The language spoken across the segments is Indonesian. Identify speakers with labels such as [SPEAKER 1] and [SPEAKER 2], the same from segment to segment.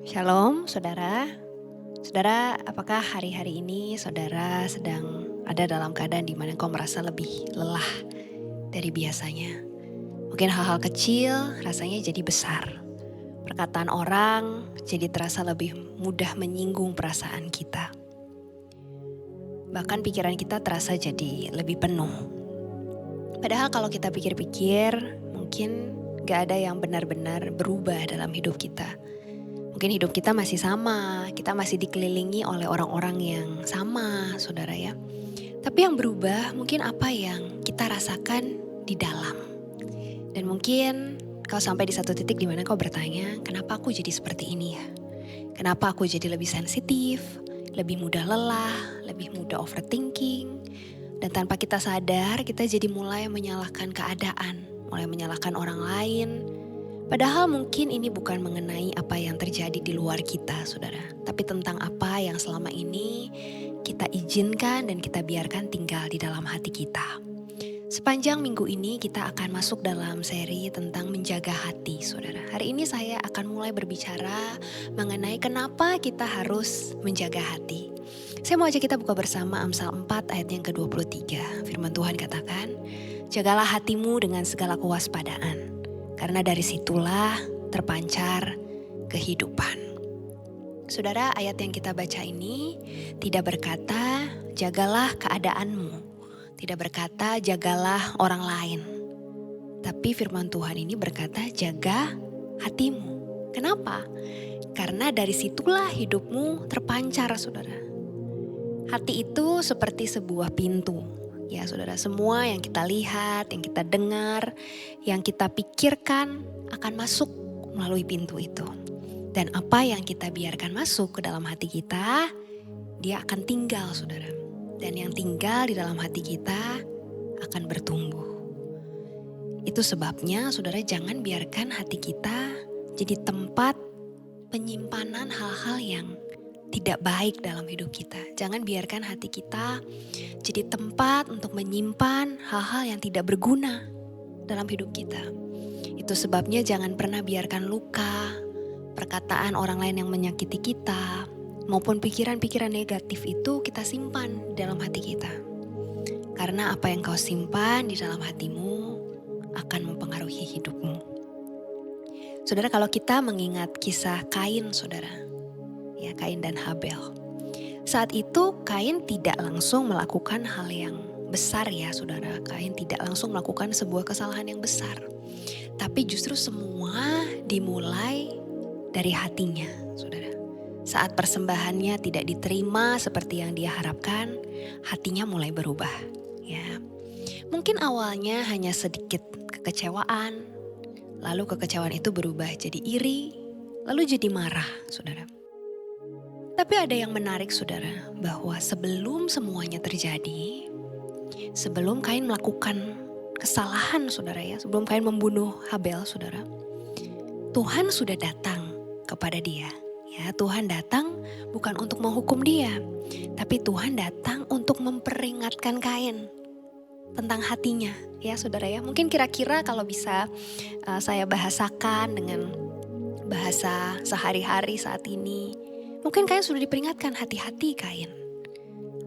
[SPEAKER 1] Shalom, saudara. Saudara, apakah hari-hari ini saudara sedang ada dalam keadaan di mana kau merasa lebih lelah dari biasanya? Mungkin hal-hal kecil rasanya jadi besar. Perkataan orang jadi terasa lebih mudah menyinggung perasaan kita. Bahkan pikiran kita terasa jadi lebih penuh. Padahal kalau kita pikir-pikir, mungkin gak ada yang benar-benar berubah dalam hidup kita. Mungkin hidup kita masih sama, kita masih dikelilingi oleh orang-orang yang sama, saudara ya. Tapi yang berubah mungkin apa yang kita rasakan di dalam. Dan mungkin kau sampai di satu titik di mana kau bertanya, kenapa aku jadi seperti ini ya? Kenapa aku jadi lebih sensitif, lebih mudah lelah, lebih mudah overthinking. Dan tanpa kita sadar, kita jadi mulai menyalahkan keadaan, mulai menyalahkan orang lain. Padahal mungkin ini bukan mengenai apa yang terjadi di luar kita, saudara. Tapi tentang apa yang selama ini kita izinkan dan kita biarkan tinggal di dalam hati kita. Sepanjang minggu ini kita akan masuk dalam seri tentang menjaga hati, saudara. Hari ini saya akan mulai berbicara mengenai kenapa kita harus menjaga hati. Saya mau ajak kita buka bersama Amsal 4 ayat yang ke-23. Firman Tuhan katakan, jagalah hatimu dengan segala kewaspadaan. Karena dari situlah terpancar kehidupan. Saudara, ayat yang kita baca ini tidak berkata jagalah keadaanmu. Tidak berkata jagalah orang lain. Tapi firman Tuhan ini berkata jaga hatimu. Kenapa? Karena dari situlah hidupmu terpancar, saudara. Hati itu seperti sebuah pintu. Ya saudara, semua yang kita lihat, yang kita dengar, yang kita pikirkan akan masuk melalui pintu itu. Dan apa yang kita biarkan masuk ke dalam hati kita, dia akan tinggal, saudara. Dan yang tinggal di dalam hati kita akan bertumbuh. Itu sebabnya saudara jangan biarkan hati kita jadi tempat penyimpanan hal-hal yang tidak baik dalam hidup kita. Jangan biarkan hati kita jadi tempat untuk menyimpan hal-hal yang tidak berguna dalam hidup kita. Itu sebabnya jangan pernah biarkan luka, perkataan orang lain yang menyakiti kita, maupun pikiran-pikiran negatif itu kita simpan di dalam hati kita. Karena apa yang kau simpan di dalam hatimu akan mempengaruhi hidupmu. Saudara, kalau kita mengingat kisah Kain, saudara, ya Kain dan Habel. Saat itu Kain tidak langsung melakukan hal yang besar ya saudara. Kain tidak langsung melakukan sebuah kesalahan yang besar. Tapi justru semua dimulai dari hatinya, saudara. Saat persembahannya tidak diterima seperti yang dia harapkan, hatinya mulai berubah. Ya, mungkin awalnya hanya sedikit kekecewaan, lalu kekecewaan itu berubah jadi iri, lalu jadi marah, saudara. Tapi ada yang menarik saudara, bahwa sebelum semuanya terjadi, sebelum Kain melakukan kesalahan saudara ya, sebelum Kain membunuh Habel saudara, Tuhan sudah datang kepada dia. Ya, Tuhan datang bukan untuk menghukum dia, tapi Tuhan datang untuk memperingatkan Kain tentang hatinya ya saudara ya. Mungkin kira-kira kalau bisa saya bahasakan dengan bahasa sehari-hari saat ini, mungkin Kain sudah diperingatkan, hati-hati Kain.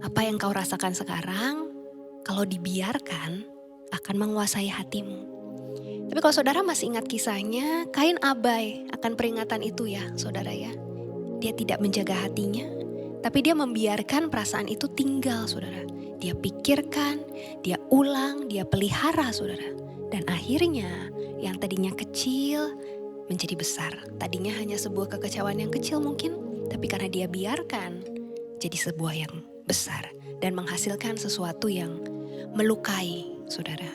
[SPEAKER 1] Apa yang kau rasakan sekarang, kalau dibiarkan akan menguasai hatimu. Tapi kalau saudara masih ingat kisahnya, Kain abai akan peringatan itu ya saudara ya. Dia tidak menjaga hatinya, tapi dia membiarkan perasaan itu tinggal saudara. Dia pikirkan, dia ulang, dia pelihara saudara. Dan akhirnya yang tadinya kecil menjadi besar. Tadinya hanya sebuah kekecewaan yang kecil mungkin, tapi karena dia biarkan jadi sebuah yang besar dan menghasilkan sesuatu yang melukai saudara.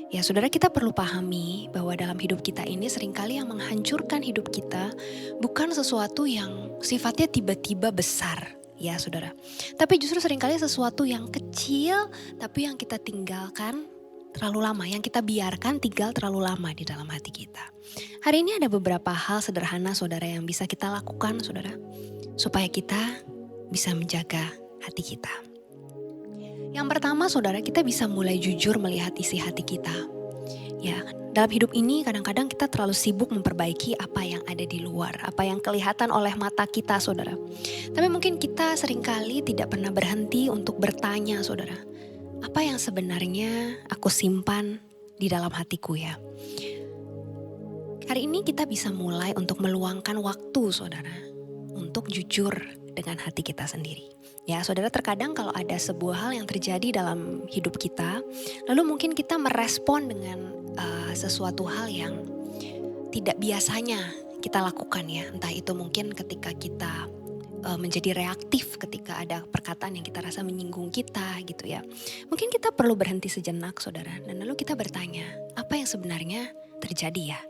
[SPEAKER 1] Ya saudara, kita perlu pahami bahwa dalam hidup kita ini seringkali yang menghancurkan hidup kita bukan sesuatu yang sifatnya tiba-tiba besar ya saudara. Tapi justru seringkali sesuatu yang kecil tapi yang kita tinggalkan terlalu lama, yang kita biarkan tinggal terlalu lama di dalam hati kita. Hari ini ada beberapa hal sederhana saudara yang bisa kita lakukan saudara, supaya kita bisa menjaga hati kita. Yang pertama saudara, kita bisa mulai jujur melihat isi hati kita. Ya, Dalam hidup ini kadang-kadang kita terlalu sibuk memperbaiki apa yang ada di luar, apa yang kelihatan oleh mata kita, saudara. Tapi mungkin kita seringkali tidak pernah berhenti untuk bertanya, saudara. Apa yang sebenarnya aku simpan di dalam hatiku ya? Hari ini kita bisa mulai untuk meluangkan waktu, saudara, untuk jujur dengan hati kita sendiri. Ya, saudara, terkadang kalau ada sebuah hal yang terjadi dalam hidup kita, lalu mungkin kita merespon dengan sesuatu hal yang tidak biasanya kita lakukan ya. Entah itu mungkin ketika kita menjadi reaktif ketika ada perkataan yang kita rasa menyinggung kita gitu ya. Mungkin kita perlu berhenti sejenak, saudara, dan lalu kita bertanya, apa yang sebenarnya terjadi ya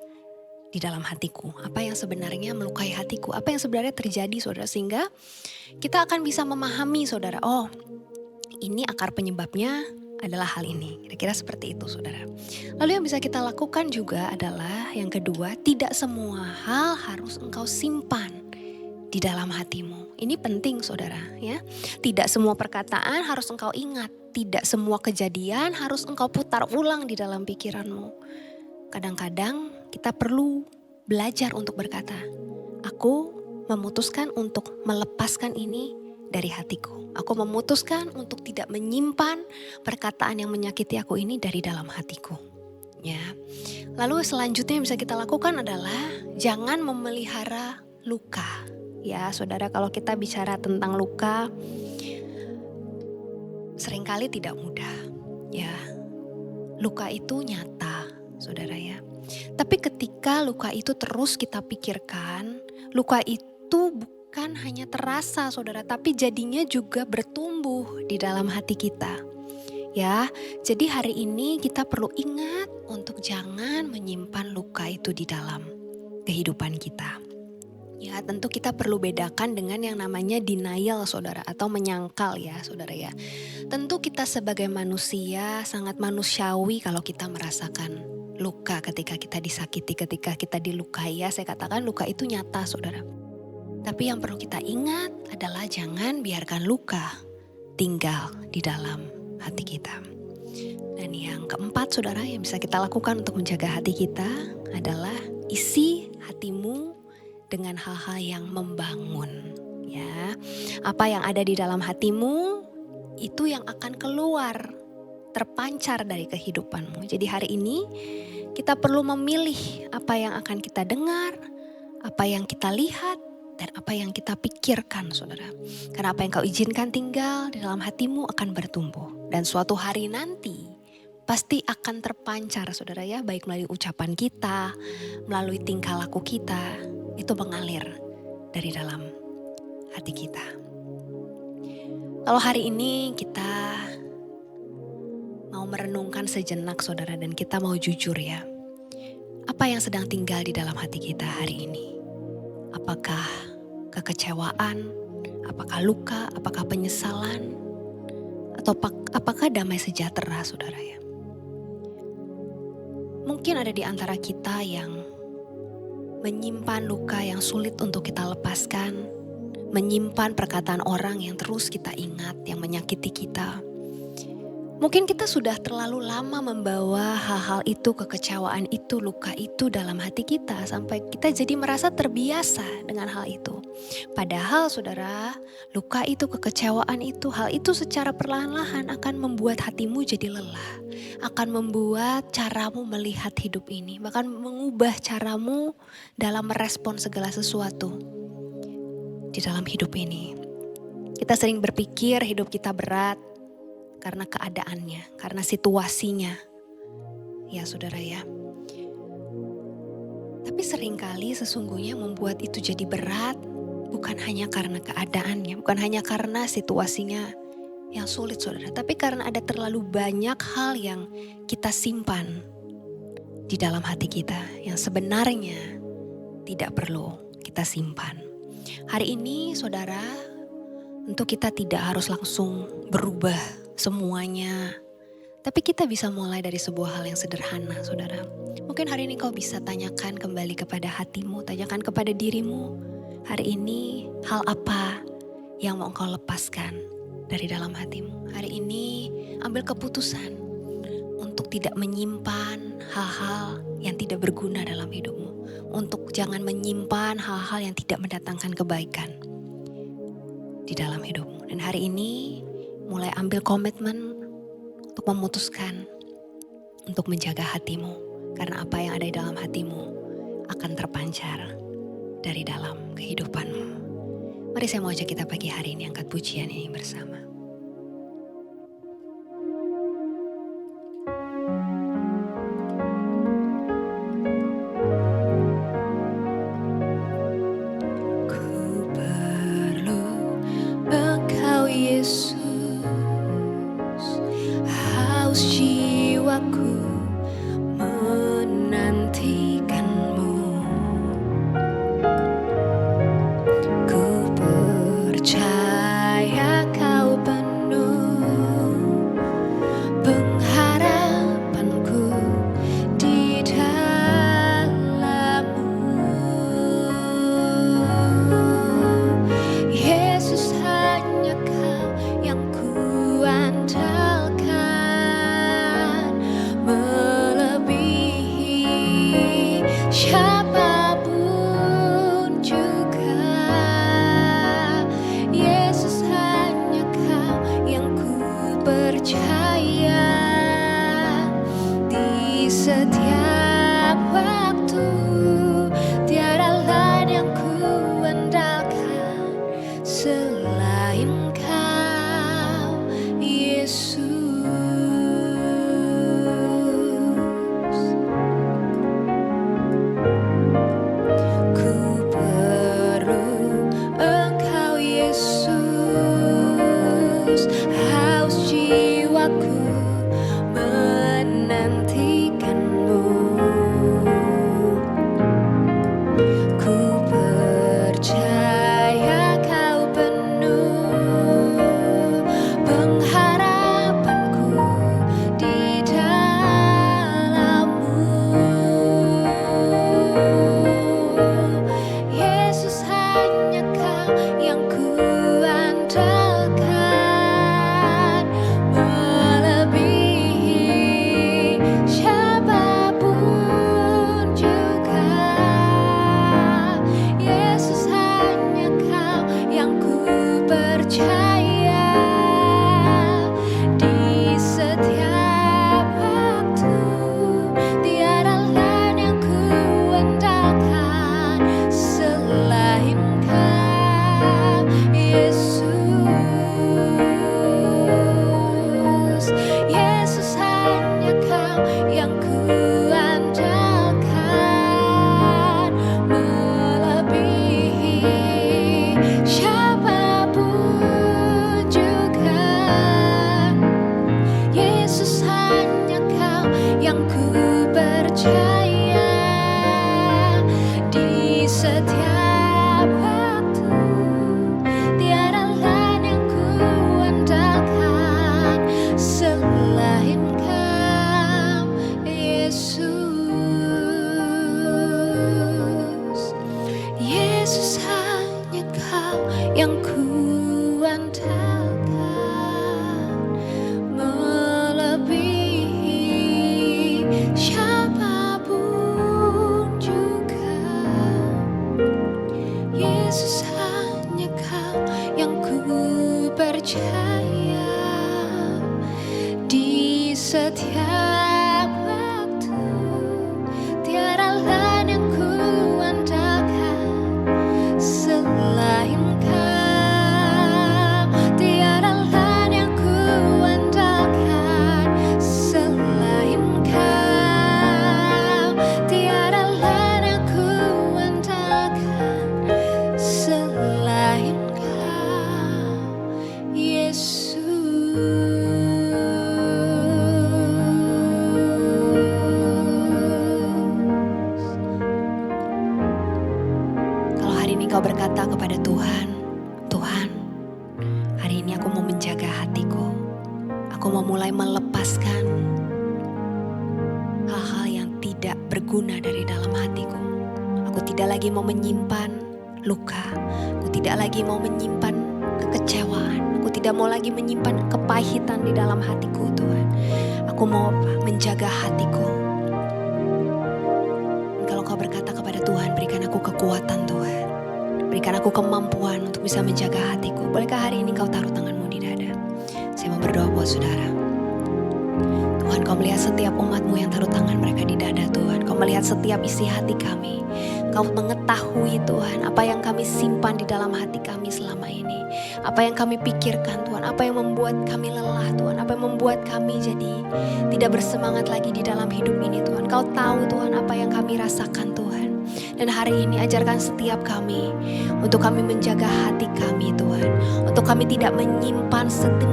[SPEAKER 1] di dalam hatiku? Apa yang sebenarnya melukai hatiku? Apa yang sebenarnya terjadi, saudara? Sehingga kita akan bisa memahami, saudara, oh ini akar penyebabnya adalah hal ini. Kira-kira seperti itu, saudara. Lalu yang bisa kita lakukan juga adalah yang kedua, tidak semua hal harus engkau simpan di dalam hatimu. Ini penting, saudara, ya. Tidak semua perkataan harus engkau ingat. Tidak semua kejadian harus engkau putar ulang di dalam pikiranmu. Kadang-kadang kita perlu belajar untuk berkata, aku memutuskan untuk melepaskan ini dari hatiku. Aku memutuskan untuk tidak menyimpan perkataan yang menyakiti aku ini dari dalam hatiku. Ya. Lalu selanjutnya yang bisa kita lakukan adalah jangan memelihara luka. Ya, saudara, kalau kita bicara tentang luka, seringkali tidak mudah. Ya, luka itu nyata, saudara ya. Tapi ketika luka itu terus kita pikirkan, luka itu bukan hanya terasa, saudara, tapi jadinya juga bertumbuh di dalam hati kita. Ya, jadi hari ini kita perlu ingat untuk jangan menyimpan luka itu di dalam kehidupan kita. Ya, tentu kita perlu bedakan dengan yang namanya denial, saudara, atau menyangkal ya, saudara ya. Tentu kita sebagai manusia sangat manusiawi kalau kita merasakan luka ketika kita disakiti, ketika kita dilukai ya. Saya katakan luka itu nyata, saudara. Tapi yang perlu kita ingat adalah jangan biarkan luka tinggal di dalam hati kita. Dan yang keempat, saudara, yang bisa kita lakukan untuk menjaga hati kita adalah isi hatimu dengan hal-hal yang membangun, ya. Apa yang ada di dalam hatimu itu yang akan keluar, terpancar dari kehidupanmu. Jadi hari ini kita perlu memilih apa yang akan kita dengar, apa yang kita lihat, dan apa yang kita pikirkan, saudara. Karena apa yang kau izinkan tinggal di dalam hatimu akan bertumbuh. Dan suatu hari nanti pasti akan terpancar, saudara ya. Baik melalui ucapan kita, melalui tingkah laku kita, itu mengalir dari dalam hati kita. Kalau hari ini kita mau merenungkan sejenak, saudara, dan kita mau jujur ya. Apa yang sedang tinggal di dalam hati kita hari ini? Apakah kekecewaan? Apakah luka? Apakah penyesalan? Atau apakah damai sejahtera, saudara ya? Mungkin ada di antara kita yang menyimpan luka yang sulit untuk kita lepaskan, menyimpan perkataan orang yang terus kita ingat, yang menyakiti kita. Mungkin kita sudah terlalu lama membawa hal-hal itu, kekecewaan itu, luka itu dalam hati kita sampai kita jadi merasa terbiasa dengan hal itu. Padahal, saudara, luka itu, kekecewaan itu, hal itu secara perlahan-lahan akan membuat hatimu jadi lelah, akan membuat caramu melihat hidup ini, bahkan mengubah caramu dalam merespon segala sesuatu di dalam hidup ini. Kita sering berpikir hidup kita berat karena keadaannya, karena situasinya. Ya, saudara ya. Tapi seringkali sesungguhnya membuat itu jadi berat bukan hanya karena keadaannya, bukan hanya karena situasinya yang sulit, saudara, tapi karena ada terlalu banyak hal yang kita simpan di dalam hati kita yang sebenarnya tidak perlu kita simpan. Hari ini, saudara, tentu kita tidak harus langsung berubah semuanya, tapi kita bisa mulai dari sebuah hal yang sederhana, saudara. Mungkin hari ini kau bisa tanyakan kembali kepada hatimu, tanyakan kepada dirimu, hari ini hal apa yang mau engkau lepaskan dari dalam hatimu. Hari ini ambil keputusan untuk tidak menyimpan hal-hal yang tidak berguna dalam hidupmu. Untuk jangan menyimpan hal-hal yang tidak mendatangkan kebaikan di dalam hidupmu. Dan hari ini mulai ambil komitmen untuk memutuskan untuk menjaga hatimu. Karena apa yang ada di dalam hatimu akan terpancar dari dalam kehidupanmu. Mari saya mau ajak kita pagi hari ini angkat pujian ini bersama. Yesus, haus jiwaku menantikanmu. Ku percaya kau penuh pengharapanku di dalam-Mu. Yesus, hanya Kau yang kuandalkan, melebihi siapapun juga. Yesus, hanya Kau yang ku percaya di setiap waktu. Tiada lain yang ku andalkan selain Kau, Yesus. Ku perlu Engkau, Yesus, haus jiwaku menantikanmu. Ku percaya Kau penuh pengharapanku di dalam-Mu. Yesus, hanya Kau yang kuandalkan, melebihi siapapun juga. Yesus, hanya Kau yang ku percaya di setiap waktu. Tiada lain yang ku andalkan selain Kau, Yesus. Yesus, hanya Kau yang ku andalkan, melebihi siapapun juga. Yesus, hanya Kau yang ku percaya di setiap waktu. Tiada lain yang ku andalkan selain Kau, Yesus. Yesus, hanya Kau yang ku andalkan, melebihi siapapun juga. Yesus, hanya Kau yang ku percaya di setiap waktu. Tiada lain yang ku andalkan selain Kau. Tiada lain yang ku andalkan selain Kau. Tiada lain yang ku andalkan selain Kau, Yesus. Kalau hari ini kau berkata kepada Tuhan, Tuhan, hari ini aku mau menjaga hatiku. Aku mau mulai melepaskan hal-hal yang tidak berguna dari dalam hatiku. Aku tidak lagi mau menyimpan luka. Aku tidak lagi mau menyimpan kekecewaan. Aku tidak mau lagi menyimpan kepahitan di dalam hatiku, Tuhan. Aku Aku mau menjaga hatiku. Kalau kau berkata kepada Tuhan, berikan aku kekuatan Tuhan. Berikan aku kemampuan untuk bisa menjaga hatiku. Bolehkah hari ini kau taruh tanganmu di dada? Saya mau berdoa buat saudara. Tuhan, kau melihat setiap umatmu yang taruh tangan mereka di dada Tuhan. Kau melihat setiap isi hati kami. Kau mengetahui Tuhan apa yang kami simpan di dalam hati kami selama ini. Apa yang kami pikirkan Tuhan. Apa yang membuat kami lelah Tuhan. Apa yang membuat kami jadi tidak bersemangat lagi di dalam hidup ini Tuhan. Kau tahu Tuhan apa yang kami rasakan Tuhan. Dan hari ini ajarkan setiap kami untuk kami menjaga hati kami Tuhan. Untuk kami tidak menyimpan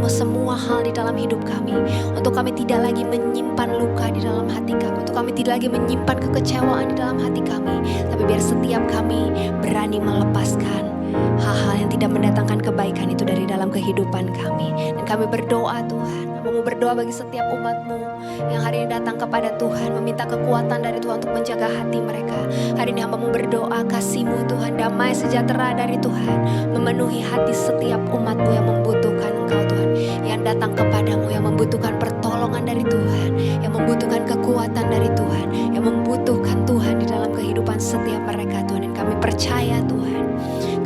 [SPEAKER 1] semua hal di dalam hidup kami. Untuk kami tidak lagi menyimpan luka di dalam hati kami. Untuk kami tidak lagi menyimpan kekecewaan di dalam hati kami. Tapi biar setiap kami berani melepaskan hal-hal yang tidak mendatangkan kebaikan itu dari dalam kehidupan kami. Dan kami berdoa Tuhan, mau berdoa bagi setiap umatmu yang hari ini datang kepada Tuhan, meminta kekuatan dari Tuhan untuk menjaga hati mereka. Hari ini hamba mau berdoa kasih-Mu Tuhan, damai sejahtera dari Tuhan memenuhi hati setiap umatmu yang membutuhkan Engkau Tuhan, yang datang kepadamu, yang membutuhkan pertolongan dari Tuhan, yang membutuhkan kekuatan dari Tuhan, yang membutuhkan Tuhan di dalam kehidupan setiap mereka Tuhan. Dan kami percaya Tuhan,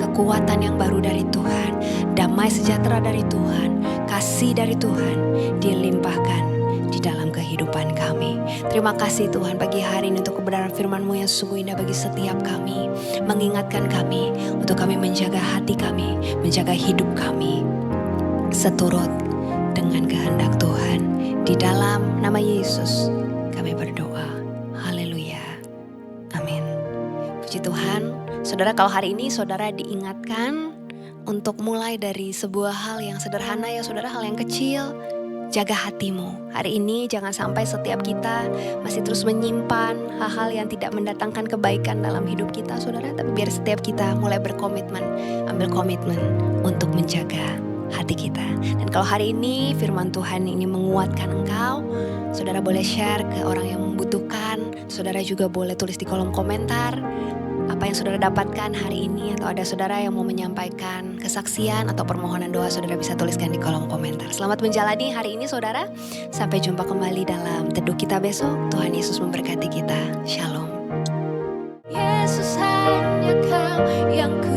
[SPEAKER 1] kekuatan yang baru dari Tuhan, damai sejahtera dari Tuhan, kasih dari Tuhan dilimpahkan di dalam kehidupan kami. Terima kasih Tuhan pagi hari ini untuk kebenaran firman-Mu yang sungguh indah bagi setiap kami. Mengingatkan kami untuk kami menjaga hati kami, menjaga hidup kami seturut dengan kehendak Tuhan. Di dalam nama Yesus kami berdoa. Haleluya. Amin. Puji Tuhan. Saudara, kalau hari ini saudara diingatkan untuk mulai dari sebuah hal yang sederhana ya saudara, hal yang kecil. Jaga hatimu. Hari ini jangan sampai setiap kita masih terus menyimpan hal-hal yang tidak mendatangkan kebaikan dalam hidup kita saudara. Tapi biar setiap kita mulai berkomitmen, ambil komitmen untuk menjaga hati kita. Dan kalau hari ini firman Tuhan ini menguatkan engkau, saudara boleh share ke orang yang membutuhkan. Saudara juga boleh tulis di kolom komentar apa yang saudara dapatkan hari ini, atau ada saudara yang mau menyampaikan kesaksian atau permohonan doa, saudara bisa tuliskan di kolom komentar. Selamat menjalani hari ini saudara. Sampai jumpa kembali dalam teduh kita besok. Tuhan Yesus memberkati kita. Shalom. Yesus hanya Kau yang ku